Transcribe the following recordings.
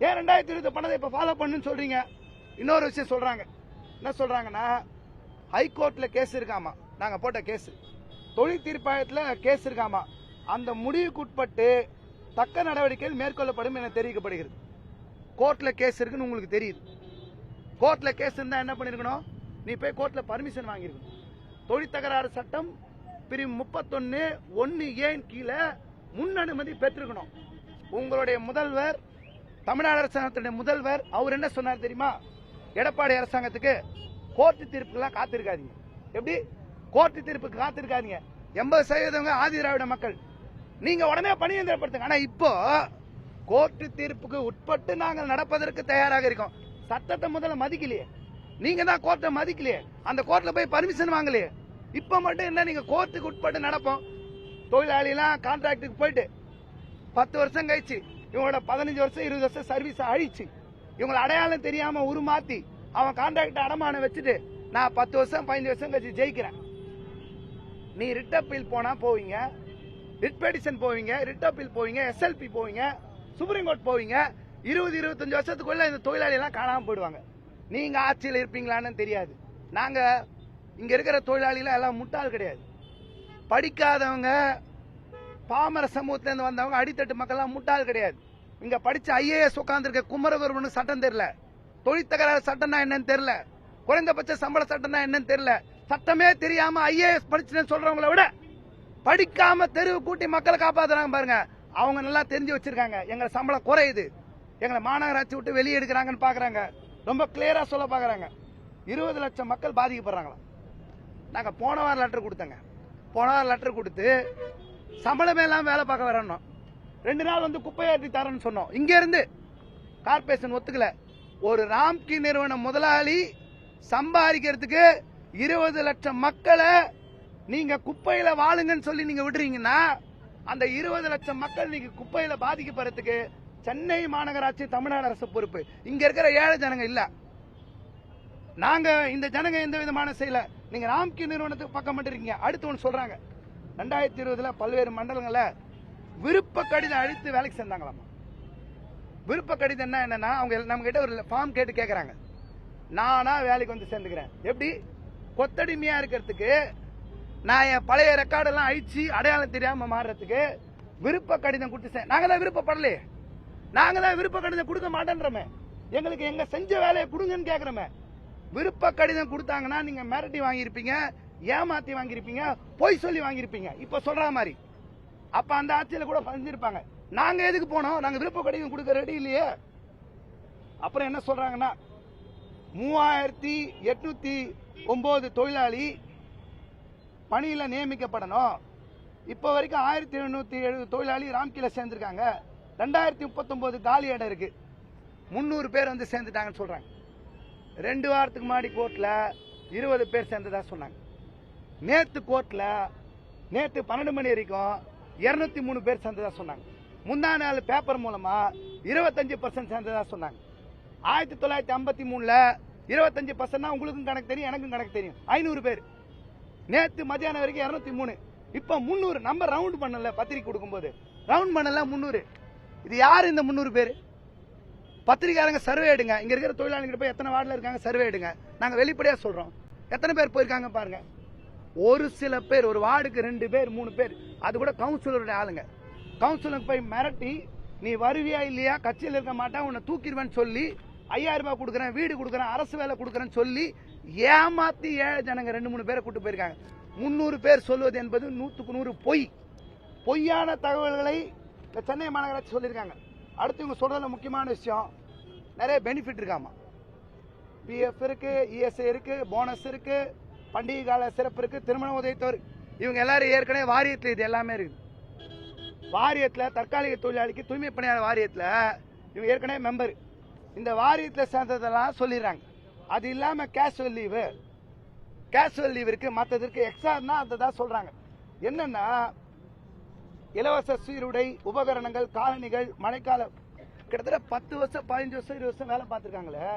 ஏன் 2020 பண்ணதை இப்ப ஃபாலோ பண்ணுன்னு சொல்றீங்க? இன்னொரு விஷயம் சொல்றாங்க. என்ன சொல்றாங்கன்னா, ஹைகோர்ட்ல கேஸ் இருக்காமா, நாங்க போட்ட கேஸ், தொழில் தீர்ப்பாயத்துல கேஸ் இருக்காமா, அந்த முடிவுக்கு உட்பட்டு தக்க நடவடிக்கைகள் மேற்கொள்ளப்படும் என தெரிவிக்கப்படுகிறது. கோர்ட்ல கேஸ் இருக்குன்னு உங்களுக்கு தெரியுது. கோர்ட்ல கேஸ் இருந்தா என்ன பண்ணிருக்கணும்? நீ போய் கோர்ட்ல பர்மிஷன் வாங்கிருக்கணும். தொழில் தகராறு சட்டம் பிரிவு 31(1)(a) கீழே முன் அனுமதி பெற்றிருக்கணும். உங்களுடைய முதல்வர், தமிழ்நாடு அரசாங்கத்துடைய முதல்வர், அவர் என்ன சொன்னார் தெரியுமா? எடப்பாடி அரசாங்கத்துக்கு கோர்ட்டு தீர்ப்புக்கெல்லாம் காத்திருக்காதீங்க. எப்படி? கோர்ட்டு தீர்ப்புக்கு காத்திருக்காதீங்க. 80% ஆதி திராவிட மக்கள், நீங்க உடனே பணியந்திரப்படுத்துங்க. ஆனா இப்போ கோர்ட்டு தீர்ப்புக்கு உட்பட்டு நாங்கள் நடப்பதற்கு தயாராக இருக்கோம். சட்டத்தை முதல்ல மதிக்கலையே, நீங்க தான் கோர்ட்டை மதிக்கலையே, அந்த கோர்ட்ல போய் பர்மிஷன் வாங்கலையே. இப்ப மட்டும் என்ன நீங்க கோர்ட்டுக்கு உட்பட்டு நடப்போம்? தொழிலாளிலாம் கான்ட்ராக்டுக்கு போயிட்டு 10 வருஷம் கழிச்சு இவங்களோட 15 வருஷம் 20 வருஷம் சர்வீஸ் அழிச்சு இவங்களை அடையாளம் தெரியாம உருமாத்தி அவன் கான்ட்ராக்ட் அடமானம் வச்சுட்டு நான் 10 வருஷம் 15 வருஷம் கழிச்சு ஜெயிக்கிறேன். நீ ரிட் அப்பீல் போனா போவீங்க, ரிட் பெடிஷன் போவீங்க, ரிட் அப்பீல் போவீங்க, SLP போவீங்க, சுப்ரீம் கோர்ட் போவீங்க. 20-25 வருஷத்துக்குள்ள இந்த தொழிலாளி எல்லாம் காணாம போயிடுவாங்க. நீங்க ஆட்சியில் இருப்பீங்களான்னு தெரியாது. நாங்க இங்க இருக்கிற தொழிலாளிகள் எல்லாம் முட்டாள் கிடையாது. படிக்காதவங்க, பாமர சமூகத்துல இருந்து வந்தவங்க, அடித்தட்டு மக்கள் முட்டாள் கிடையாது. இங்க படிச்ச IAS உட்கார்ந்துருக்க குமரகுருவனுக்கு சட்டம் தெரியல, தொழில் தகராறு சட்டம்னா என்னன்னு தெரியல, குறைந்தபட்ச சம்பள சட்டம்னா என்னன்னு தெரியல. சட்டமே தெரியாம IAS படிச்சுன்னு சொல்றவங்களை விட படிக்காம தெருவு கூட்டி மக்களை காப்பாத்துறாங்க பாருங்க, அவங்க நல்லா தெரிஞ்சு வச்சிருக்காங்க. எங்க சம்பளம் குறையுது, எங்களை மாநகராட்சி விட்டு வெளியே எடுக்கிறாங்கன்னு பாக்குறாங்க. ரொம்ப கிளியரா சொல்ல பாக்குறாங்க. 20 லட்சம் மக்கள் பாதிக்கப்படுறாங்களா? நாங்க போன வாரம் லெட்டர் கொடுத்தங்க. போன வாரம் லெட்டர் கொடுத்து சம்பளமே எல்லாம் வேலை பார்க்க வரணும், 2 நாள் வந்து குப்பையை ஏற்றி தரேன்னு சொன்னோம். இங்க இருந்து கார்பரேஷன் ஒத்துக்கல. ஒரு ராம்கி நிறுவன முதலாளி சம்பாதிக்கிறதுக்கு 20 லட்சம் மக்களை நீங்க குப்பையில வாழுங்கன்னு சொல்லி நீங்க விடுறீங்கன்னா, அந்த 20 லட்சம் மக்கள் நீங்க குப்பையில பாதிக்கப்படுறதுக்கு சென்னை மாநகராட்சி, தமிழ்நாடு அரசு பொறுப்பு. இங்க இருக்கிற ஏழை ஜனங்க இல்ல, நாங்க இந்த ஜனங்க எந்த விதமான செய்யல. நீங்க ராம்கி நிறுவனத்துக்கு பக்கம் மட்டும் இருக்கீங்க. அடுத்து ஒன்று சொல்றாங்க, 2020 பல்வேறு மண்டலங்கள்ல விருப்ப கடிதம் அளித்து வேலைக்கு சேர்ந்தாங்களாமா. விருப்ப கடிதம் என்னன்னா, அவங்க நம்ம கிட்ட ஒரு ஃபார்ம் கேட்டு கேட்கறாங்க, நானா வேலைக்கு வந்து சேர்ந்துக்கிறேன். எப்படி? கொத்தடிமையா இருக்கிறதுக்கு, நான் என் பழைய ரெக்கார்டெல்லாம் அழிச்சு அடையாளம் தெரியாம மாறுறதுக்கு விருப்ப கடிதம் கொடுத்து, நாங்க தான் விருப்பப்படலையே, நாங்க தான் விருப்ப கடிதம் கொடுக்க மாட்டேன்றமே, எங்களுக்கு எங்க செஞ்ச வேலையை கொடுங்கன்னு கேட்கிறோமே. விருப்ப கடிதம் கொடுத்தாங்கன்னா நீங்க மிரட்டி வாங்கியிருப்பீங்க, ஏமாத்தி வாங்கியிருப்பீங்க, பொய் சொல்லி வாங்கியிருப்பீங்க. இப்ப சொல்ற மாதிரி அப்ப அந்த ஆட்சியில கூட பதிஞ்சிருப்பாங்க. நாங்க எதுக்கு போனோம்? நாங்க விருப்ப கடிதம் கொடுக்க ரெடி இல்லையே. அப்புறம் என்ன சொல்றாங்கன்னா, 3809 தொழிலாளி பணியில நியமிக்கப்படணும். இப்ப வரைக்கும் 1770 தொழிலாளி ராம்கில சேர்ந்திருக்காங்க. 2039 காலி இடம் இருக்கு, 300 பேர் வந்து சேர்ந்துட்டாங்கன்னு சொல்றாங்க. 2 வாரத்துக்கு முன்னாடி கோர்ட்ல 20 பேர் சேர்ந்ததா சொன்னாங்க. நேத்து கோர்ட்ல நேத்து 12 மணி வரைக்கும் 203 பேர் சேர்ந்ததா சொன்னாங்க. முந்தா நாள் பேப்பர் மூலமா 25% சேர்ந்ததா சொன்னாங்க. 1953ல 25% உங்களுக்கும் கணக்கு தெரியும், எனக்கும் கணக்கு தெரியும். 500 பேர். நேத்து மத்தியானம் வரைக்கும் 203, இப்ப 300. நம்ம ரவுண்ட் பண்ணல, பத்திரிக்கை கொடுக்கும்போது ரவுண்ட் பண்ணல 300. இது யாரு இந்த 300 பேர்? பத்திரிக்கையாளங்க சர்வே எடுங்க, இங்க இருக்கிற தொழிலாளிகிட்ட போய் எத்தனை வார்டுல இருக்காங்க சர்வே எடுங்க. நாங்க வெளிப்படையா சொல்றோம், எத்தனை பேர் போயிருக்காங்க பாருங்க. ஒரு சில பேர், ஒரு வார்டுக்கு 2 பேர் 3 பேர், அது கூட கவுன்சிலருடைய ஆளுங்க. கவுன்சிலருக்கு போய் மிரட்டி, நீ வருவியா இல்லையா, கட்சியில் இருக்க மாட்டேன், உன்னை தூக்கிடுவேன்னு சொல்லி 5000 ரூபாய் கொடுக்குறேன், வீடு கொடுக்குறேன், அரசு வேலை கொடுக்குறேன்னு சொல்லி ஏமாத்தி ஏழை ஜனங்க 2-3 பேரை கூட்டு போயிருக்காங்க. 300 பேர் சொல்வது என்பது 100க்கு 100 பொய். பொய்யான தகவல்களை சென்னை மாநகராட்சி சொல்லியிருக்காங்க. அடுத்து இவங்க சொல்றதுல முக்கியமான விஷயம், நிறைய பெனிஃபிட் இருக்காமா. PF இருக்கு, ESI இருக்கு, போனஸ் இருக்கு, பண்டிகை கால சிறப்பு இருக்கு, திருமண உதவித்தொகை. இவங்க எல்லாரும் ஏற்கனவே வாரியத்தில் இது எல்லாமே இருக்கு. வாரியத்தில் தற்காலிக தொழிலாளிக்கு தூய்மை பணியாளர் வாரியத்தில் இவங்க ஏற்கனவே மெம்பர். இந்த வாரியத்தில் சேர்ந்ததெல்லாம் சொல்லிடுறாங்க. அது இல்லாம கேஷுவல் லீவ் இருக்கு, மற்றதற்கு எக்ஸ்ட்ரா தான் சொல்றாங்க. என்னன்னா, இலவச சீருடை, உபகரணங்கள், காலணிகள், மழைக்கால கிட்டத்தட்ட 10 வருஷம் 15 வருஷம் 20 வருஷம் வேலை பார்த்திருக்காங்களே.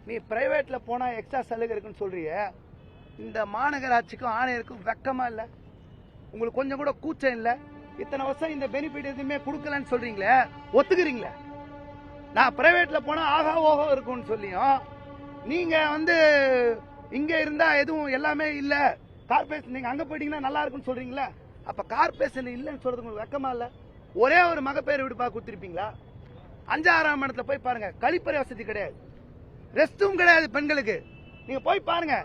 நீ பிரைவேட்ல போனா எக்ஸ்ட்ரா சலுகை இருக்குன்னு சொல்றிய. இந்த மாநகராட்சிக்கும் ஆணையருக்கும் வெக்கமா இல்ல? உங்களுக்கு கொஞ்சம் கூட கூச்சம் இல்ல? இத்தனை வருஷம் இந்த பெனிஃபிட் எதுவுமே கொடுக்கலன்னு சொல்றீங்களே, ஒத்துக்கிறீங்களே? நான் பிரைவேட்ல போனா ஆகா ஓஹோ இருக்கும்னு சொல்லியும் நீங்க வந்து இங்க இருந்தா எதுவும் எல்லாமே இல்ல கார்பரேஷன் நீங்க அங்க போயிட்டீங்கன்னா நல்லா இருக்கும்னு சொல்றீங்களா? அப்ப கார்பரேஷன் இல்லன்னு சொல்றது உங்களுக்கு வெக்கமா இல்ல? ஒரே ஒரு மகப்பேறு வீடு பார்க்க கொடுத்திருப்பீங்களா? 5-6ஆம் இடத்துல போய் பாருங்க, கழிப்பறை வசதி கிடையாது, ரெஸ்ட் ரூம் கிடையாது பெண்களுக்கு. நீங்க போய் பாருங்க.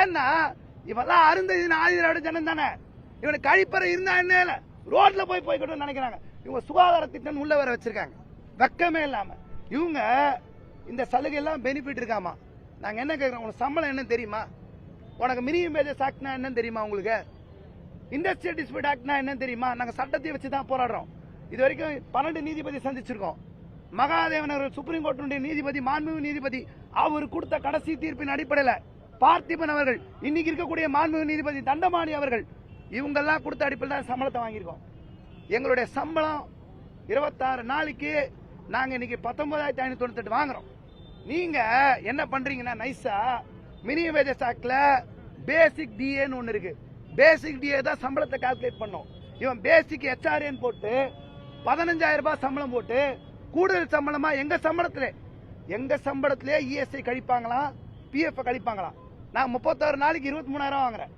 ஏன்னா இவெல்லாம் அருந்ததின் ஆதிதிராவிட ஜனம் தானே, இவனுக்கு கழிப்பறை இருந்தா என்ன ரோட்ல போய்கிட்டு நினைக்கிறாங்க. இவங்க சுகாதார திட்டம் உள்ள வர வச்சிருக்காங்க வெக்கமே இல்லாம. இவங்க இந்த சலுகை எல்லாம் பெனிஃபிட் இருக்காமா? நாங்க என்ன கேட்கிறோம், உனக்கு சம்பளம் என்ன தெரியுமா? உனக்கு மினிமம் வேஜஸ் ஆக்ட்னா என்ன தெரியுமா? உங்களுக்கு இண்டஸ்ட்ரியல் டிஸ்பியூட் ஆக்ட்னா என்ன தெரியுமா? நாங்க சட்டத்தை வச்சு தான் போராடுறோம். இது வரைக்கும் 12 நீதிபதி சந்திச்சிருக்கோம். மகாதேவன் அவர்கள் சுப்ரீம் கோர்ட்டுடைய நீதிபதி, மாண்புமிகு நீதிபதி, அவர் கொடுத்த கடைசி தீர்ப்பின் அடிப்படையில் பார்த்திபன் அவர்கள், இன்னைக்கு இருக்கக்கூடிய மாண்புமிகு நீதிபதி தண்டமாணி அவர்கள், இவங்கெல்லாம் கொடுத்த அடிப்படையில் தான் சம்பளத்தை வாங்கியிருக்கோம். எங்களுடைய சம்பளம் 26 நாளைக்கு நாங்க இன்னைக்கு 19,598 வாங்குறோம். நீங்க என்ன பண்றீங்கன்னா நைஸா மினிமம் வேஜஸ் ஆக்ட்ல பேசிக் டிஏன்னு ஒன்னு இருக்கு. பேசிக் டிஏ தான் சம்பளத்தை கால்குலேட் பண்ணும். இவன் பேசிக் ஹெச்ஆர்ஏன்னு போட்டு 15,000 ரூபாய் சம்பளம் போட்டு கூடுதல் சம்பளமா எங்க சம்பளத்திலே இஎஸ்ஐ கழிப்பாங்களாம், பிஎஃப் கழிப்பாங்களாம். நான் 36 நாளைக்கு 23,000 வாங்குறேன்.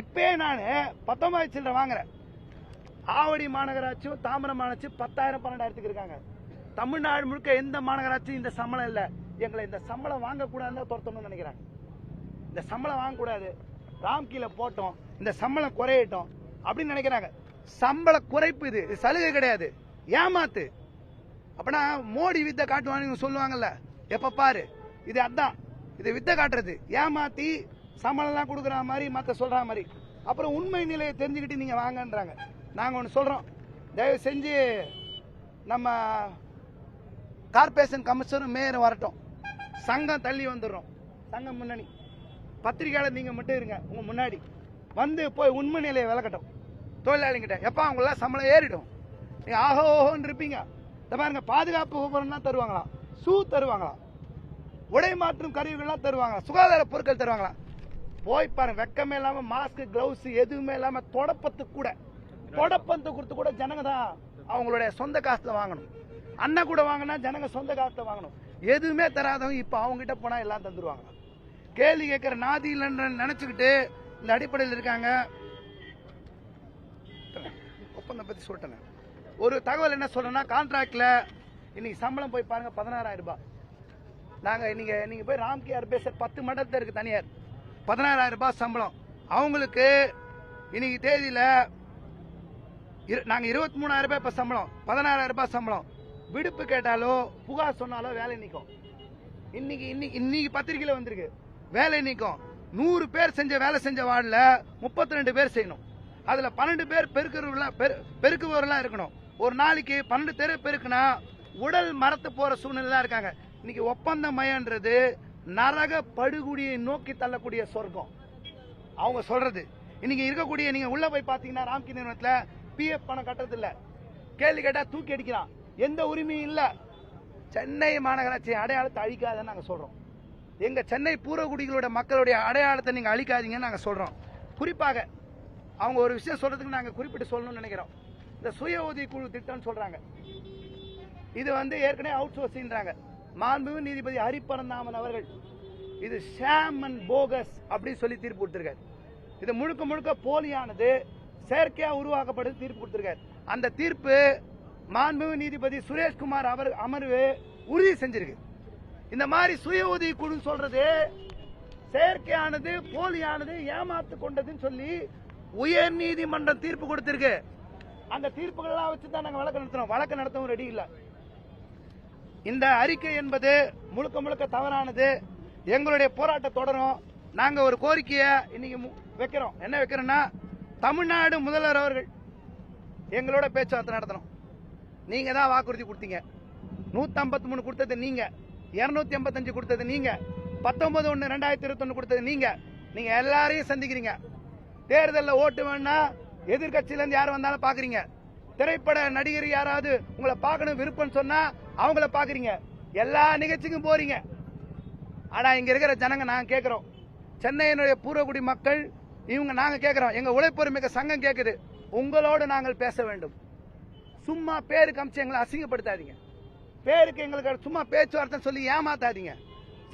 இப்பே நான் 19 சில்லரை வாங்குறேன். ஆவடி மாநகராட்சியும் தாம்பரம் மாநகராட்சி 10,000 12,000 இருக்காங்க. தமிழ்நாடு முழுக்க எந்த மாநகராட்சியும் இந்த சம்பளம் இல்ல. எங்களை இந்த சம்பளம் வாங்கக்கூடாதுன்னு துரத்தணும்னு நினைக்கிறாங்க. இந்த சம்பளம் வாங்கக்கூடாது, ராம்கீல போட்டோம், இந்த சம்பளம் குறையட்டும் அப்படின்னு நினைக்கிறாங்க. சம்பள குறைப்பு இது சலுகை கிடையாது, ஏமாத்து. அப்பனா மோடி வித்தை காட்டுவான்னு சொல்லுவாங்கல்ல எப்ப பாரு, இது அதான், இது வித்தை காட்டுறது, ஏமாத்தி சம்பளம் எல்லாம் கொடுக்குற மாதிரி மத்த சொல்ற மாதிரி. அப்புறம் உண்மை நிலையை தெரிஞ்சுக்கிட்டு நீங்க வாங்கன்றாங்க. நாங்க ஒன்னு சொல்றோம், தயவு செஞ்சு நம்ம கார்பரேஷன் கமிஷனர் மேயர் வரட்டும், சங்கம் தள்ளி வந்துடுறோம், சங்கம் முன்னணி பத்திரிகையாளர் நீங்க மட்டும் இருங்க, உங்க முன்னாடி வந்து போய் உண்மை நிலையை விளக்கட்டும் தொழிலாளிகிட்ட. எப்ப அவங்களாம் சம்பளம் ஏறிடும், நீங்க ஆஹோ ஓஹோன்னு இருப்பீங்க. பாருங்க, பாதுகாப்பு உபகரணம் தருவாங்களாம், ஷூ தருவாங்களாம், உடை மாற்றும் கருவிகள்லாம் தருவாங்க, சுகாதார பொருட்கள் தருவாங்களா? போய் பாருங்க, வெக்கமே இல்லாம மாஸ்க் கிளவுஸ் எதுவுமே இல்லாம தொடப்பத்துக்கு கொடுத்து கூட ஜனங்க தான் அவங்களுடைய சொந்த காசுல வாங்கணும். அண்ணன் கூட வாங்கினா ஜனங்க சொந்த காசுல வாங்கணும். எதுவுமே தராதவங்க இப்ப அவங்க கிட்ட போனா எல்லாம் தந்துருவாங்க. கேள்வி கேட்கிற நாதி இல்லைன்னு நினைச்சுக்கிட்டு இந்த அடிப்படையில் இருக்காங்க. ஒப்பந்தம் பத்தி சொல்லிட்டேன். ஒரு தகவல் என்ன சொல்றேன்னா, கான்ட்ராக்ட்ல இன்னைக்கு சம்பளம் போய் பாருங்க 16,000 ரூபாய். நாங்க நீங்க போய் ராம்கேஆர் பேச 10 மண்டலத்தில் இருக்கு தனியார், 16,000 ரூபாய் சம்பளம். அவங்களுக்கு இன்னைக்கு தேதியில நாங்க 23,000 ரூபாய் இப்ப சம்பளம், 16,000 ரூபாய் சம்பளம். விடுப்பு கேட்டாலோ புகார் சொன்னாலோ வேலை நீக்கும். இன்னைக்கு பத்திரிகையில வந்திருக்கு, வேலை நீக்கும். 100 பேர் வேலை செஞ்ச வார்டுல 32 பேர் செய்யணும். அதுல 12 பேர் பெருக்குவர்களா இருக்கணும். ஒரு நாளைக்கு 12 பேர் பெருக்குனா உடல் மரத்து போற சூழ்நிலை தான் இருக்காங்க. இன்னைக்கு ஒப்பந்த மையன்றது நரக படுகொடியை நோக்கி தள்ளக்கூடிய சொர்க்கம் அவங்க சொல்றது. இன்னைக்கு இருக்கக்கூடிய நீங்க உள்ள போய் பாத்தீங்கன்னா ராம்கி நிறுவனத்துல பிஎஃப் பணம் கட்டுறது இல்ல, கேள்வி கேட்டா தூக்கி அடிக்கிறான், எந்த உரிமையும் இல்ல. சென்னை மாநகராட்சி அடையாளத்தை அழிக்காதன்னு நாங்க சொல்றோம். எங்க சென்னை பூர்வகுடிகளோட மக்களுடைய அடையாளத்தை நீங்க அழிக்காதீங்கன்னு நாங்க சொல்றோம். குறிப்பாக அவங்க ஒரு விஷயம் சொல்றதுக்கு நாங்க குறிப்பிட்டு சொல்லணும்னு நினைக்கிறோம். இந்த சுய உதவி குழு திட்டம் சொல்றாங்க, இது ஏற்கனவே அவுட் சோர்சிங்றாங்க. மாண்புமிகு நீதிபதி ஹரிபரந்தாமன் அவர்கள் இது ஷாம் அண்ட் போகஸ் அப்படின்னு சொல்லி தீர்ப்பு கொடுத்திருக்காரு. இது முழுக்க போலியானது, செயற்கையா உருவாக்கப்பட்டது தீர்ப்பு கொடுத்திருக்காரு. அந்த தீர்ப்பு மாண்புமிகு நீதிபதி சுரேஷ்குமார் அவர் அமர்வு உறுதி செஞ்சிருக்கு. இந்த மாதிரி சுய உதவி குழு சொல்றது செயற்கையானது, போலியானது, ஏமாத்து கொண்டதுன்னு சொல்லி உயர் நீதிமன்றம் தீர்ப்பு கொடுத்திருக்கு. அந்த தீர்ப்புகள் எல்லாம் வச்சுதான் நாங்க வழக்கு நடத்தவும் ரெடி இல்ல. இந்த அறிக்கை என்பது முழுக்க தவறானது. எங்களுடைய போராட்டம் தொடரும். நாங்க ஒரு கோரிக்கையை இன்னைக்கு வைக்கிறோம். என்ன வைக்கிறோம்னா, தமிழ்நாடு முதல்வர் அவர்கள் எங்களோட பேச்சுவார்த்தை நடத்தணும். நீங்க தான் வாக்குறுதி கொடுத்தீங்க. 153 கொடுத்தது நீங்க, 285 கொடுத்தது நீங்க, 19/1/2021 கொடுத்தது நீங்க. நீங்க எல்லாரையும் சந்திக்கிறீங்க. தேர்தலில் ஓட்டு வேணா எதிர்கட்சியில இருந்து யார் வந்தாலும் பாக்குறீங்க. திரைப்பட நடிகர் யாராவது உங்களை பார்க்கணும் விருப்பம் சொன்னா அவங்கள பாக்குறீங்க. எல்லா நிகழ்ச்சிக்கும் போறீங்க. ஆனா இங்க இருக்கிற ஜனங்க நாங்க கேட்கிறோம், சென்னையினுடைய பூர்வகுடி மக்கள் இவங்க நாங்க கேட்கிறோம், எங்க உழைப்பொருமிக்க சங்கம் கேட்குது, உங்களோடு நாங்கள் பேச வேண்டும். சும்மா பேரு காமிச்சு எங்களை அசிங்கப்படுத்தாதீங்க. பேருக்கு எங்களுக்கு சும்மா பேச்சுவார்த்தை சொல்லி ஏமாத்தாதீங்க.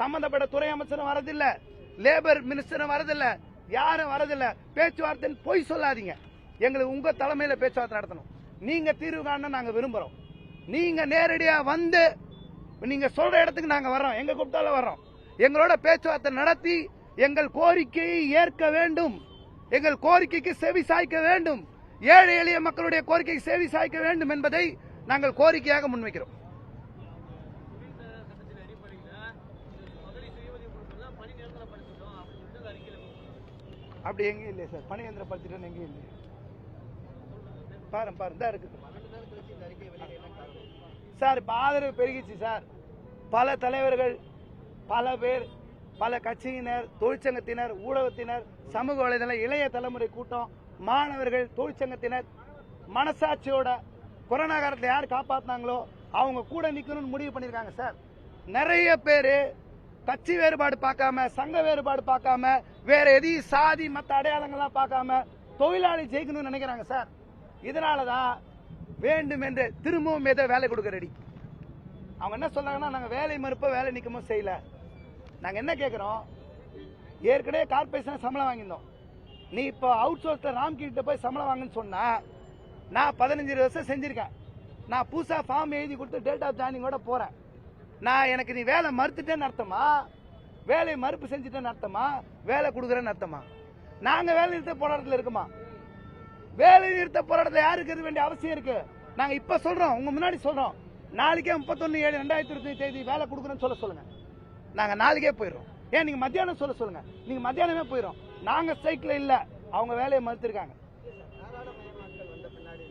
சம்பந்தப்பட்ட துறை அமைச்சரும் வரதில்ல, லேபர் மினிஸ்டரும் வரதில்ல, யாரும் வரதில்ல. பேச்சுவார்த்தை பொய் சொல்லாதீங்க. எங்களுக்கு உங்க தலைமையில பேச்சுவார்த்தை நடத்தணும். நீங்க தீர்வு காண நாங்க விரும்புறோம். நீங்க நேரடியா வந்து நீங்க சொல்ற இடத்துக்கு நாங்க வர்றோம். எங்க கூப்பிட்டாலும் வர்றோம். எங்களோட பேச்சுவார்த்தை நடத்தி எங்கள் கோரிக்கையை ஏற்க வேண்டும். எங்கள் கோரிக்கைக்கு செவி சாய்க்க வேண்டும். ஏழை எளிய மக்களுடைய கோரிக்கைக்கு செவி சாய்க்க வேண்டும் என்பதை நாங்கள் கோரிக்கையாக முன்வைக்கிறோம். அப்படி எங்க இல்லையா சார்? பணி இயந்திரப்படுத்திட்டு எங்க இல்லையா? பாருங்க தான் இருக்குது சார். இப்ப ஆதரவு பெருகிச்சு சார். பல தலைவர்கள், பல பேர், பல கட்சியினர், தொழிற்சங்கத்தினர், ஊடகத்தினர், சமூக வலைதள இளைய தலைமுறை கூட்டம், மாணவர்கள், தொழிற்சங்கத்தினர் மனசாட்சியோட கொரோனா காலத்தில் யார் காப்பாத்தினாங்களோ அவங்க கூட நிக்கணும்னு முடிவு பண்ணிருக்காங்க சார். நிறைய பேரு கட்சி வேறுபாடு பார்க்காம, சங்க வேறுபாடு பார்க்காம, வேற எதையும் சாதி மற்ற அடையாளங்கள்லாம் பார்க்காம தொழிலாளி ஜெயிக்கணும்னு நினைக்கிறாங்க சார். இதனாலதான் வேண்டும் என்று திரும்பவும் ஏதோ வேலை கொடுக்க ரெடி. அவங்க என்ன சொல்றாங்கன்னா, நாங்க வேலை மறுப்ப வேலை நிக்கமோ செய்யல. நாங்க என்ன கேட்கிறோம், ஏற்கனவே கார்பரேஷன் சம்பளம் வாங்கியிருந்தோம். நீ இப்போ அவுட் சோர்ஸ்ல ராம்கிட்ட போய் சம்பளம் வாங்கன்னு சொன்னா, நான் 15 வருஷம் செஞ்சிருக்கேன். நான் புதுசா ஃபார்ம் எழுதி கொடுத்து டேட் ஆஃப் ஜாயினிங்கோட போறேன். நான் எனக்கு நீ வேலை மறுத்துட்டேன்னு அர்த்தமா, வேலை மறுப்பு செஞ்சுட்டேன்னு அர்த்தமா, வேலை கொடுக்குறேன்னு அர்த்தமா? நாங்க வேலை நிறுத்த போராட்டத்தில் இருக்குமா? வேலை நிறுத்த போராட்டத்தில் யாருக்கு இருக்க வேண்டிய அவசியம் இருக்கு? நாங்க இப்ப சொல்றோம், உங்க முன்னாடி சொல்றோம். நாளைக்கே 31/7/2023 வேலை கொடுக்குறேன்னு சொல்லுங்க. நாங்க நாளைக்கே போயிடுறோம். ஏன் நீங்க மத்தியானம் சொல்லுங்க. நீங்க மத்தியானமே போயிடும். நாங்க ஸ்ட்ரைக்ல இல்ல, அவங்க வேலையை மறுத்திருக்காங்க. தாராளமயமாக்கல் வந்த பின்னாடி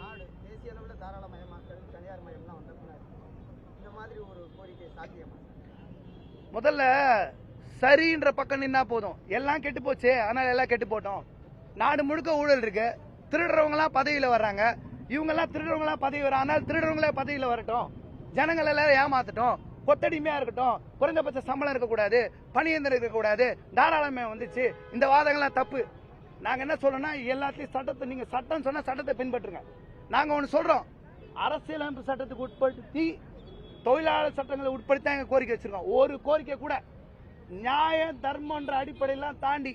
நாடு தேசிய அளவில் தாராளமயமாக்கல் தனியார் மயம்லாம் வந்த பின்னாடி இந்த மாதிரி ஒரு கோரிக்கை சாத்தியமா? முதல்ல சரின்ற பக்கம் நின்னா போதும். எல்லாம் கெட்டு போச்சு, ஆனால் எல்லாம் கெட்டு போட்டோம். நாடு முழுக்க ஊழல் இருக்கு. திருடுறவங்க எல்லாம் பதவியில வர்றாங்க. இவங்க எல்லாம் திருடுறவங்க எல்லாம் பதவி வர, ஆனால் திருடுறவங்களே பதவியில வரட்டும். ஜனங்கள் எல்லாரும் ஏமாத்தட்டும். கொத்தடிமையா இருக்கட்டும். குறைந்தபட்ச சம்பளம் இருக்கக்கூடாது, பணியந்திரம் இருக்கக்கூடாது, தாராளமயம் வந்துச்சு. இந்த வாதங்கள்லாம் தப்பு. நாங்க என்ன சொல்றோம்னா, எல்லாத்தையும் சட்டத்தை, நீங்க சட்டம் சொன்னா சட்டத்தை பின்பற்றுங்க. நாங்க ஒண்ணு சொல்றோம், அரசியலமைப்பு சட்டத்துக்கு உட்படுத்தி தொழிலாளர் சட்டங்களை உட்படுத்தி எங்க கோரிக்கை வச்சிருக்கோம். ஒரு கோரிக்கை கூட நியாய தர்மன்ற அடிப்படையெல்லாம் தாண்டி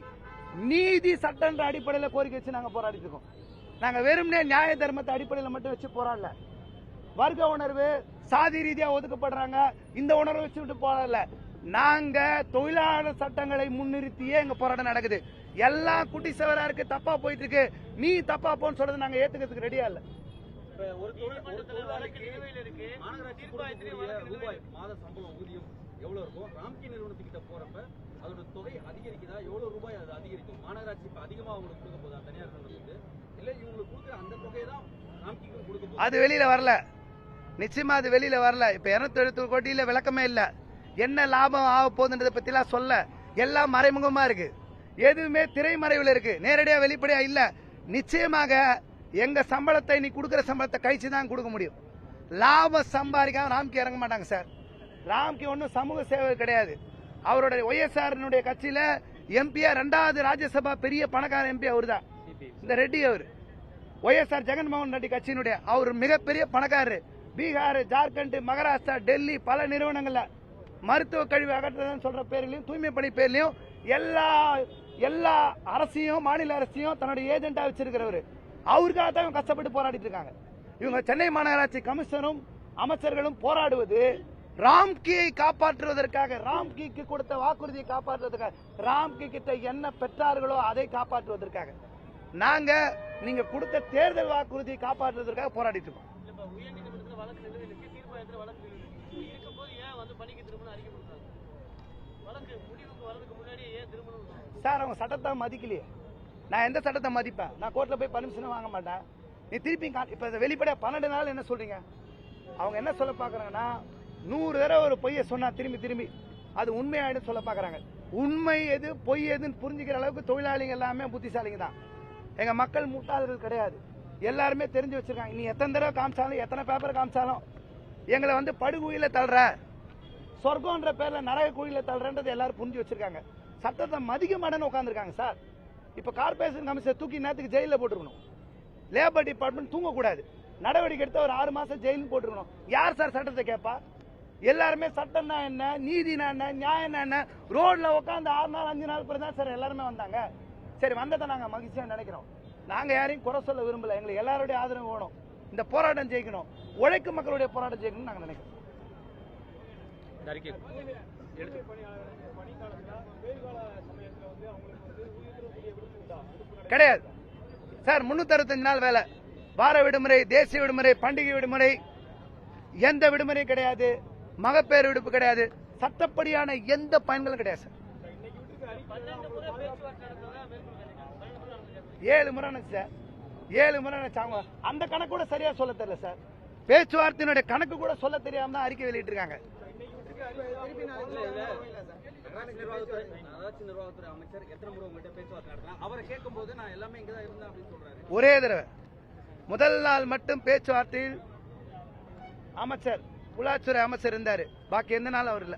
நீதி சட்டன்ற அடிப்படையில் கோரிக்கை வச்சு நாங்க போராடிட்டு இருக்கோம். நாங்க வெறுமனே நியாய தர்மத்தை அடிப்படையில் மட்டும் வச்சு போராடல. வர்க்க உணர்வு, சாதி ரீதியா ஒதுக்கப்படுறாங்க, இந்த உணர்வை வச்சுட்டு போராடல. நாங்க தொழிலாளர் சட்டங்களை முன்னிறுத்தியே எங்க போராட்டம் நடக்குது. எல்லாம் குட்டி சவரா இருக்கு, தப்பா போயிட்டு இருக்கு, நீ தப்பா போன்னு சொல்றது நாங்க ஏத்துக்கிறதுக்கு ரெடியா இல்ல. மாத சம்பளம் ஊதியம் எவ்வளவு இருக்கும்? ராம்கி நிறுவனத்துக்கிட்ட போறப்ப அதோட தொகை அதிகரிக்குதா? எவ்வளவு ரூபாய் அது அதிகரிக்கும்? மாநகராட்சி இப்ப அதிகமா அவங்களுக்கு கொடுக்க போதா தனியார் நிறுவனத்துக்கு? இல்ல இவங்களுக்கு கொடுக்குற அந்த தொகையை தான் ராம்கிக்கு கொடுக்க போகுது? அது வெளியில வரல, நிச்சயமா அது வெளியில வரல. இப்ப 270 கோடியில விளக்கமே இல்ல. என்ன லாபம் ஆக போகுதுன்றத பத்தி எல்லாம் சொல்ல, எல்லாம் மறைமுகமா இருக்கு. எதுவுமே திரைமறைவில் இருக்கு, நேரடியா வெளிப்படையா இல்ல. நிச்சயமாக எங்க சம்பளத்தை, நீ கொடுக்கிற சம்பளத்தை கழிச்சு தான் கொடுக்க முடியும். லாபம் சம்பாதிக்காம ராம்கி இறங்க மாட்டாங்க சார். ராம்கி ஒன்னும் சமூக சேவை கிடையாது. அவருடைய ஒய்எஸ்ஆர் கட்சியில எம்பியா 2வது ராஜ்யசபா பெரிய பணக்கார எம்பி அவரு தான், இந்த ரெட்டி. அவர் ஒய்எஸ்ஆர் ஜெகன்மோகன் ரெட்டி கட்சியினுடைய அவர் மிகப்பெரிய பணக்காரரு. பீகார், ஜார்க்கண்ட், மகாராஷ்டிரா, டெல்லி பல நிறுவனங்கள்ல மருத்துவ கழிவு அகற்றுதல் சொல்ற பேர்லயும், தூய்மை பணி பேர்லயும் எல்லா அரசையும், மாநில அரசையும் தன்னுடைய ஏஜென்டா வச்சிருக்கிறவரு. அவருக்காக தான் கஷ்டப்பட்டு போராடிட்டு இருக்காங்க. இவங்க சென்னை மாநகராட்சி கமிஷனரும் அமைச்சர்களும் போராடுவது ராம்கியை காப்பாற்றுவதற்காக, ராம்கிக்கு கொடுத்த வாக்குறுதியை காப்பாற்றுவதற்காக, ராம்கி கிட்ட என்ன பெற்றார்களோ அதை காப்பாற்றுவதற்காக. நாங்க நீங்க கொடுத்த தேர்தல் வாக்குறுதியை காப்பாற்றுவதற்காக போராடிட்டு இருக்கோம். சார் அவங்க சட்டத்தை மதிக்கலையே. நான் எந்த சட்டத்தை மதிப்பேன்? நான் கோர்ட்ல போய் பர்மிஷன் வாங்க மாட்டேன். நீ திருப்பி இப்ப வெளிப்படையா 12 நாள் என்ன சொல்றீங்க? அவங்க என்ன சொல்ல பாக்குறாங்கன்னா, 100 தடவை ஒரு பொய்யை சொன்னா திரும்பி அது உண்மையாயிடும் சொல்ல பாக்குறாங்க. உண்மை எது பொய் எதுன்னு புரிஞ்சுக்கிற அளவுக்கு தொழிலாளிகள் எல்லாமே புத்திசாலிங்க தான். எங்க மக்கள் முட்டாள்கள் கிடையாது. எல்லாருமே தெரிஞ்சு வச்சிருக்காங்க. நீ எத்தனை தடவை காமிச்சாலும், எத்தனை பேப்பர் காமிச்சாலும் எங்களை வந்து படுகுழியில தள்ளுற, சொர்க்கம்ன்ற பேர்ல நரக குழியில தள்ளுறன்றது எல்லாரும் புரிஞ்சு வச்சிருக்காங்க. சட்டத்தை மதிக்க மாட்டேன்னு உட்காந்துருக்காங்க சார். இப்ப கார்பரேஷன் கமிஷனர் தூக்கி நேரத்துக்கு ஜெயில போட்டுருக்கணும். லேபர் டிபார்ட்மெண்ட் தூங்கக்கூடாது. நடவடிக்கை எடுத்து ஒரு 6 மாசம் ஜெயிலும் போட்டுருக்கணும். யார் சார் சட்டத்தை கேட்பா? எல்லாருமே சட்டம்னா என்ன, நீதினா என்ன, நியாயம்னா என்ன, ரோட்ல உட்காந்து 6 நாள் 5 நாள் பிறகு தான் சார் எல்லாருமே வந்தாங்க. சரி, வந்ததை நாங்க மகிழ்ச்சியா நினைக்கிறோம். நாங்க யாரையும் குறை சொல்ல விரும்பல. எங்களுக்கு எல்லாருடைய ஆதரவு வேணும். இந்த போராட்டம் ஜெயிக்கணும், உழைக்கும் மக்களுடைய போராட்டம் ஜெயிக்கணும் நாங்க நினைக்கிறோம். கிடையாது சார். 365 நாள் வேலை, வார விடுமுறை, தேசிய விடுமுறை, பண்டிகை விடுமுறை, எந்த விடுமுறையும் கிடையாது. மகப்பேறு விடுப்பு கிடையாது. சட்டப்படியான எந்த பயன்களும் கிடையாது சார். 7 முறை சார், 7 முறை நினைச்சாங்க. அந்த கணக்கு கூட சரியா சொல்ல தெரியல சார். பேச்சுவார்த்தையினுடைய கணக்கு கூட சொல்ல தெரியாம தான் அறிக்கை வெளியிட்டிருக்காங்க. நிர்வாகத்துறை அமைச்சர் எத்தனை முறை உங்ககிட்ட பேச்சுவார்த்தை நடத்தினா? அவரை கேட்கும் போது நான் எல்லாமே இங்கதான் இருந்தேன் அப்படின்னு சொல்றாரு. ஒரே தடவை முதல் நாள் மட்டும் பேச்சுவார்த்தையில் அமைச்சர், உள்ளாட்சித்துறை அமைச்சர் இருந்தாரு. பாக்கி எந்த நாள் அவர் இல்ல.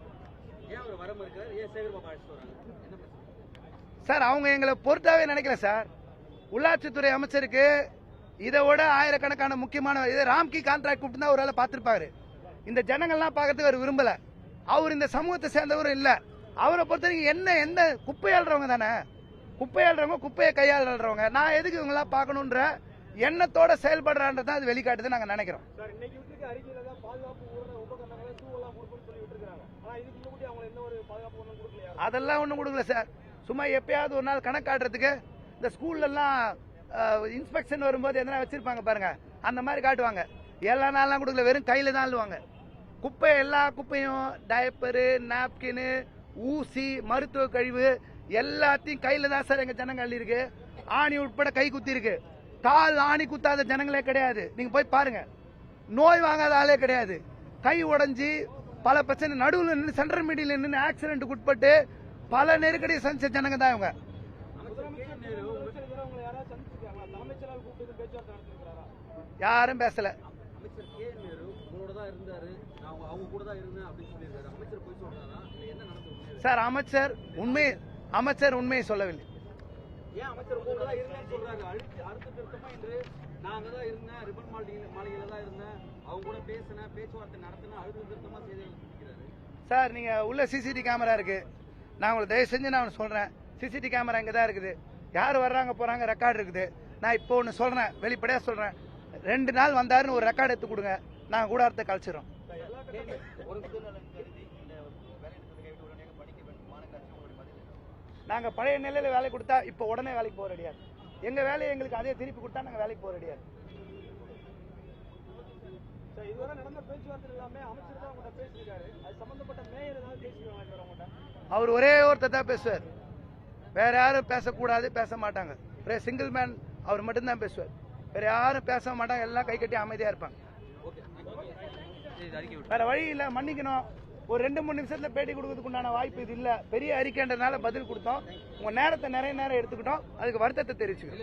ஏன் அவர் வர மறுக்கிறார்? ஏன் சேகர் பாபா அழைச்சிட்டு வராங்க? என்ன பிரச்சனை சார்? அவங்க எங்களை பொறுத்தாவே நினைக்கல சார். உள்ளாட்சித்துறை அமைச்சருக்கு இதை விட ஆயிரக்கணக்கான முக்கியமான ராம்கி கான்ட்ராக்ட் கூப்பிட்டு தான் ஒரு வேலை பார்த்திருப்பாரு. இந்த ஜனங்கள்லாம் பார்க்கறதுக்கு அவர் விரும்பல. அவர் இந்த சமூகத்தை சேர்ந்தவரும் இல்ல. அவரை பொறுத்த வரைக்கும் என்ன எந்த குப்பையாளுறவங்க தானே, குப்பையாளுறவங்க, குப்பையை கையாளுறவங்க. நான் எதுக்கு இவங்களாம் பார்க்கணுன்ற எண்ணத்தோட செயல்படுறான்றதை அது வெளிக்காட்டுது நாங்க நினைக்கிறோம். அதெல்லாம் ஒண்ணும் கொடுக்கல சார். சும்மா எப்பயாவது ஒரு நாள் கணக்காட்டுறதுக்கு இந்த ஸ்கூல்ல எல்லாம் இன்ஸ்பெக்ஷன் வரும்போது எதனா வச்சிருப்பாங்க பாருங்க, அந்த மாதிரி காட்டுவாங்க. எல்லா நாள்லாம் கொடுக்கல, வெறும் கையில தான் அள்ளுவாங்க. குப்பை, எல்லா குப்பையும், டயப்பரு, நாப்கின், ஊசி, மருத்துவ கழிவு எல்லாத்தையும் கையில தான் சார் எங்க ஜனங்க அள்ளி இருக்கு. ஆணி உட்பட கை குத்தி இருக்கு. கால் ஆணி குத்தாத ஜனங்களே கிடையாது. நீங்க போய் பாருங்க. நோய் வாங்காத ஆளே கிடையாது. கை உடைஞ்சி பல பிரச்சனை, நடுவில் நின்று சென்ட்ரல் மீடியில் நின்று ஆக்சிடென்ட்டுக்கு உட்பட்டு பல நெருக்கடி சந்திச்ச ஜனங்க தான் இவங்க. யாரும் பேசல. அமைச்சர் கே நேரு உங்களோட தான் இருந்தாரு, நான் அவங்க கூட தான் இருந்தேன் அப்படின்னு சொல்லியிருக்காரு. அமைச்சர் போய் சொல்றாரா இல்ல என்ன நடந்தது சார்? அமைச்சர் உண்மையை சொல்லவில்லை. ஏன் அமைச்சர் கூட தான் இருந்தேன்னு சொல்றாங்க? அடுத்த திருத்தமா இன்று நான் அங்கதான் இருந்தேன், ரிப்பன் மாளிகையில தான் இருந்தேன், அவங்க கூட பேசினேன், பேச்சுவார்த்தை நடத்தினேன், அடுத்த திருத்தமா செய்தி சார். நீங்க உள்ள சிசிடிவி கேமரா இருக்கு. நான் உங்களுக்கு தயவு செஞ்சு நான் சொல்றேன், சிசிடிவி கேமரா இங்க தான் இருக்குது. யார் வர்றாங்க போறாங்க ரெக்கார்டு இருக்குது. நான் இப்போ ஒன்னு சொல்றேன், வெளிப்படையா சொல்றேன். 2 நாள் வந்தாருன்னு ஒரு ரெக்கார்டு எடுத்து கொடுங்க, நான் கூடாரத்தை கழிச்சிடும். நாங்க பழைய நிலையில வேலை கொடுத்தா இப்ப உடனே வேலைக்கு போக ரெடியாது. எங்க வேலையை எங்களுக்கு அதே திருப்பி கொடுத்தா நாங்க வேலைக்கு போக ரெடியாது. அவர் ஒரே ஒருத்தர் தான் பேசுவார், வேற யாரும் பேசக்கூடாது, பேச மாட்டாங்க. ஒரே சிங்கிள் மேன், அவர் மட்டும்தான் பேசுவார். வேற யாரும் பேச மாட்டாங்க, எல்லாம் கை கட்டி அமைதியா இருப்பாங்க. வேற வழி இல்ல, மன்னிக்கணும். ஒரு 2-3 நிமிஷத்துல பேட்டி கொடுக்கறதுக்கு உண்டான வாய்ப்பு இது இல்ல. பெரிய அறிக்கைன்றதுனால பதில் கொடுத்தோம். உங்க நேரத்தை நிறைய நேரம் எடுத்துக்கிட்டோம். அதுக்கு வருத்தத்தை தெரிவிச்சுக்கிறோம்.